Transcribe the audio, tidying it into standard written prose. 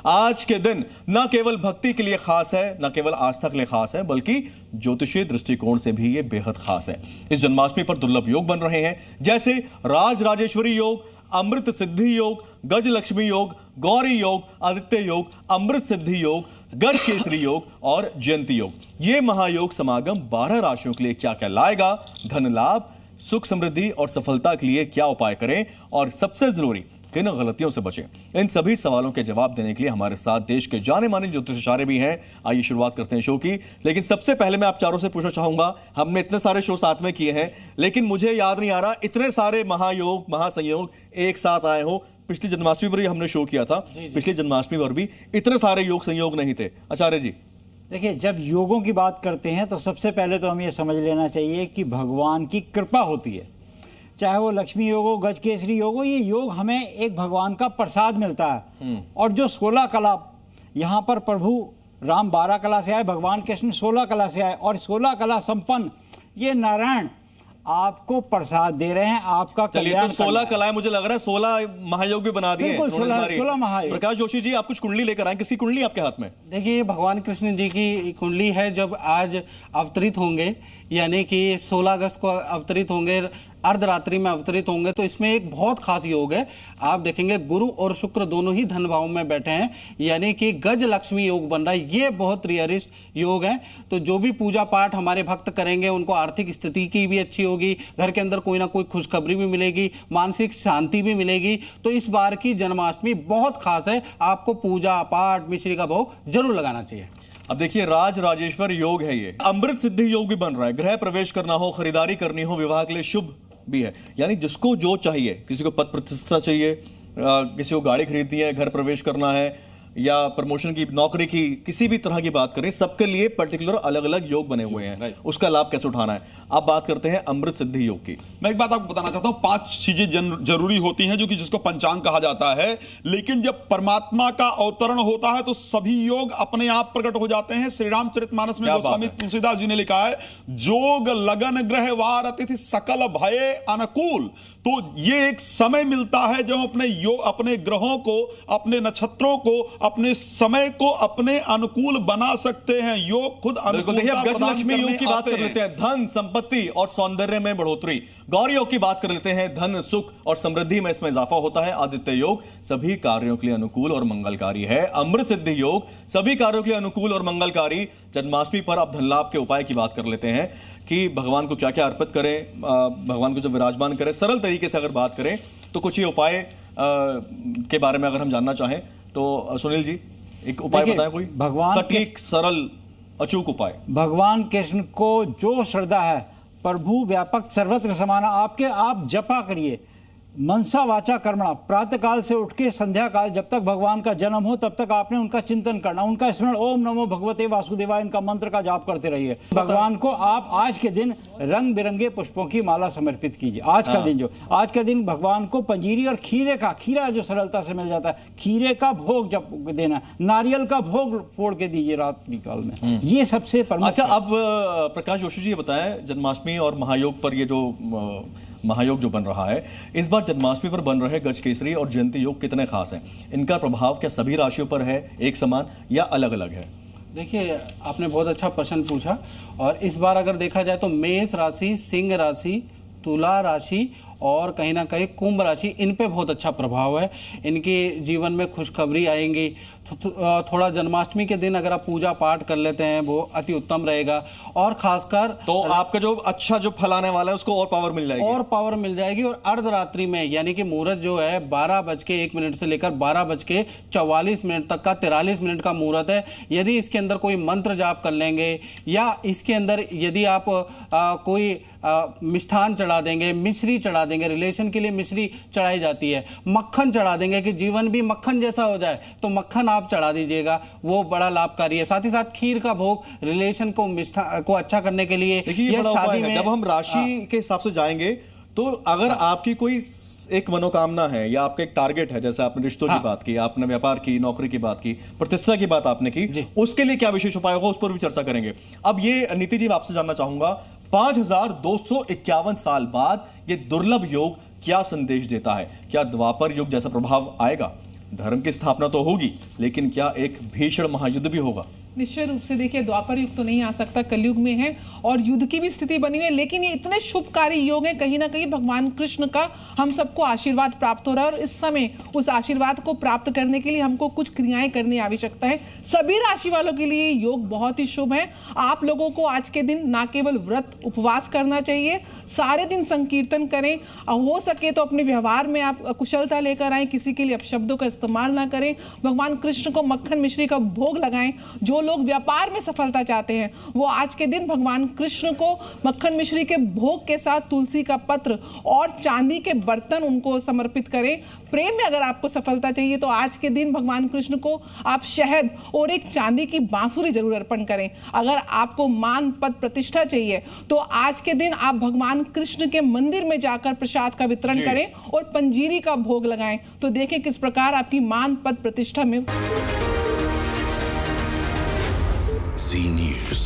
आज के दिन न केवल भक्ति के लिए खास है, न केवल आस्था के लिए खास है, बल्कि ज्योतिषीय दृष्टिकोण से भी ये बेहद खास है। इस जन्माष्टमी पर दुर्लभ योग बन रहे हैं, जैसे राज राजेश्वरी योग, अमृत सिद्धि योग, गज लक्ष्मी योग, गौरी योग, आदित्य योग, अमृत सिद्धि योग, गज केसरी योग और जयंती योग। ये महायोग समागम 12 राशियों के लिए क्या क्या लाएगा, धन लाभ, सुख समृद्धि और सफलता के लिए क्या उपाय करें, और सबसे जरूरी किन गलतियों से बचें, इन सभी सवालों के जवाब देने के लिए हमारे साथ देश के जाने माने ज्योतिषाचार्य भी हैं। आइए शुरुआत करते हैं शो की। लेकिन सबसे पहले मैं आप चारों से पूछना चाहूंगा, हमने इतने सारे शो साथ में किए हैं, लेकिन मुझे याद नहीं आ रहा इतने सारे महायोग महासंयोग एक साथ आए हो। पिछली जन्माष्टमी पर भी हमने शो किया था, पिछली जन्माष्टमी पर भी इतने सारे योग संयोग नहीं थे। आचार्य जी, देखिए, जब योगों की बात करते हैं तो सबसे पहले तो हमें ये समझ लेना चाहिए कि भगवान की कृपा होती है। चाहे वो लक्ष्मी योग हो, गज केसरी योग हो, ये योग हमें एक भगवान का प्रसाद मिलता है। और जो 16 कला, यहाँ पर प्रभु राम 12 कला से आए, भगवान कृष्ण 16 कला से आए, और 16 कला संपन्न ये नारायण आपको प्रसाद दे रहे हैं, आपका कल्याण। 16 कलाएं, मुझे लग रहा है 16 महायोग भी बना दिए। 16 महायोग। प्रकाश जोशी जी, आप कुछ कुंडली लेकर आए, किसी कुंडली आपके हाथ में? देखिए, भगवान कृष्ण जी की कुंडली है, जब आज अवतरित होंगे, यानी कि 16 अगस्त को अवतरित होंगे, अर्धरात्रि में अवतरित होंगे, तो इसमें एक बहुत खास योग है। आप देखेंगे गुरु और शुक्र दोनों ही धन भाव में बैठे हैं, यानी कि गज लक्ष्मी योग बन रहा है। ये बहुत रियरिस्ट योग है। तो जो भी पूजा पाठ हमारे भक्त करेंगे, उनको आर्थिक स्थिति की भी अच्छी होगी, घर के अंदर कोई ना कोई खुशखबरी भी मिलेगी, मानसिक शांति भी मिलेगी। तो इस बार की जन्माष्टमी बहुत खास है, आपको पूजा पाठ मिश्री का भोग जरूर लगाना चाहिए। अब देखिए, राज राजेश्वर योग है ये, अमृत सिद्धि योग भी बन रहा है। गृह प्रवेश करना हो, खरीदारी करनी हो, विवाह के लिए शुभ भी है। यानी जिसको जो चाहिए, किसी को पद प्रतिष्ठा चाहिए, किसी को गाड़ी खरीदनी है, घर प्रवेश करना है, या प्रमोशन की, नौकरी की, किसी भी तरह की बात करें, सबके लिए पर्टिकुलर अलग अलग योग बने हुए हैं। उसका लाभ कैसे उठाना है। अब बात करते हैं अमृत सिद्धि योग की। मैं एक बात आपको बताना चाहता हूं, 5 चीजें जरूरी होती हैं, जो कि जिसको पंचांग कहा जाता है। लेकिन जब परमात्मा का अवतरण होता है तो सभी योग अपने आप प्रकट हो जाते हैं। श्री रामचरितमानस में गोस्वामी तुलसीदास जी ने लिखा है, जोग लगन ग्रह वार अतिथि सकल भय अनुकूल। तो ये एक समय मिलता है जब अपने ग्रहों को, अपने नक्षत्रों को, अपने समय को अपने अनुकूल बना सकते हैं। योग खुद अनुकूल। देखिए, अब गज लक्ष्मी योग की बात कर लेते हैं, धन संपत्ति और सौंदर्य में बढ़ोतरी। गौरी योग की बात कर लेते हैं, धन सुख और समृद्धि में इसमें इजाफा होता है। आदित्य योग सभी कार्यों के लिए अनुकूल और मंगलकारी है। अमृत सिद्धि योग सभी कार्यों के लिए अनुकूल और मंगलकारी। जन्माष्टमी पर आप धन लाभ के उपाय की बात कर लेते हैं कि भगवान को क्या क्या अर्पित करें, भगवान को जब विराजमान करें। सरल तरीके से अगर बात करें तो कुछ ये उपाय के बारे में अगर हम जानना चाहें तो सुनील जी, एक उपाय बताएं, कोई भगवान सटीक सरल अचूक उपाय। भगवान कृष्ण को जो श्रद्धा है, प्रभु व्यापक सर्वत्र समाना, आप जपा करिए, मनसा वाचा कर्मणा। प्रातः काल से उठ के संध्या काल, जब तक भगवान का जन्म हो तब तक आपने उनका चिंतन करना, उनका स्मरण, ओम नमो भगवते वासुदेवाय, इनका मंत्र का जाप करते रहिए। भगवान को आप आज के दिन रंग बिरंगे पुष्पों की माला समर्पित कीजिए। आज का दिन, आज का दिन भगवान को पंजीरी और खीरा जो सरलता से मिल जाता है, खीरे का भोग जब देना, नारियल का भोग फोड़ के दीजिए रात्रि काल में। ये सबसे प्रमुख। अच्छा, अब प्रकाश जोशी जी ये बताएं, जन्माष्टमी और महायोग पर ये जो महायोग जो बन रहा है, इस बार जन्माष्टमी पर बन रहे गज केसरी और जयंती योग कितने खास हैं? इनका प्रभाव क्या सभी राशियों पर है एक समान या अलग अलग है? देखिए, आपने बहुत अच्छा प्रश्न पूछा। और इस बार अगर देखा जाए तो मेष राशि, सिंह राशि, तुला राशि और कहीं ना कहीं कुंभ राशि, इन पे बहुत अच्छा प्रभाव है। इनके जीवन में खुशखबरी आएंगी। थोड़ा जन्माष्टमी के दिन अगर आप पूजा पाठ कर लेते हैं, वो अति उत्तम रहेगा। और खासकर तो आपका जो अच्छा जो फल आने वाला है उसको और पावर मिल जाएगी, और पावर मिल जाएगी। और अर्धरात्रि में, यानी कि मुहूर्त जो है 12:01 से लेकर 12:44 तक का 43 मिनट का मुहूर्त है। यदि इसके अंदर कोई मंत्र जाप कर लेंगे, या इसके अंदर यदि आप कोई मिष्ठान चढ़ा देंगे, मिश्री चढ़ा देंगे, रिलेशन के लिए मिश्री चढ़ाई जाती है, मक्खन चढ़ा देंगे कि जीवन भी मक्खन जैसा हो जाए, तो मक्खन आप चढ़ा दीजिएगा, वो बड़ा लाभकारी है। साथ ही साथ खीर का भोग रिलेशन को को अच्छा करने के लिए। देखिए, शादी में जब हम राशि के हिसाब से जाएंगे तो अगर आपकी कोई एक मनोकामना है या आपका एक टारगेट है, जैसे आपने रिश्तों की बात की, आपने व्यापार की, नौकरी की बात की, प्रतिष्ठा की बात आपने की, उसके लिए क्या विशेष उपाय होगा, उस पर भी चर्चा करेंगे। अब ये नीति जी, आपसे जानना चाहूंगा, 5251 साल बाद ये दुर्लभ योग क्या संदेश देता है? क्या द्वापर युग जैसा प्रभाव आएगा? धर्म की स्थापना तो होगी, लेकिन क्या एक भीषण महायुद्ध भी होगा? निश्चय रूप से देखिए, द्वापर युग तो नहीं आ सकता, कलयुग में है और युद्ध की भी स्थिति बनी हुई है, लेकिन ये इतने शुभकारी योग है, कहीं ना कहीं भगवान कृष्ण का हम सबको आशीर्वाद प्राप्त हो रहा है और इस समय उस आशीर्वाद को प्राप्त करने के लिए हमको कुछ क्रियाएं करने की आवश्यकता है। सभी राशि वालों के लिए योग बहुत ही शुभ है। आप लोगों को आज के दिन ना केवल व्रत उपवास करना चाहिए, सारे दिन संकीर्तन करें, हो सके तो अपने व्यवहार में आप कुशलता लेकर आए, किसी के लिए अपशब्दों का इस्तेमाल ना करें, भगवान कृष्ण को मक्खन मिश्री का भोग लगाएं। जो लोग व्यापार में सफलता चाहते हैं वो आज के दिन भगवान कृष्ण को मक्खन मिश्री के भोग के साथ तुलसी का पत्र और चांदी के बर्तन उनको समर्पित करें। प्रेम में अगर आपको सफलता चाहिए तो आज के दिन भगवान कृष्ण को आप शहद और एक चांदी की बांसुरी जरूर अर्पण करें। अगर आपको मान पद प्रतिष्ठा चाहिए तो आज के दिन आप भगवान कृष्ण के मंदिर में जाकर प्रसाद का वितरण करें और पंजीरी का भोग लगाएं। तो देखें किस प्रकार आपकी मान पद प्रतिष्ठा में Zee News.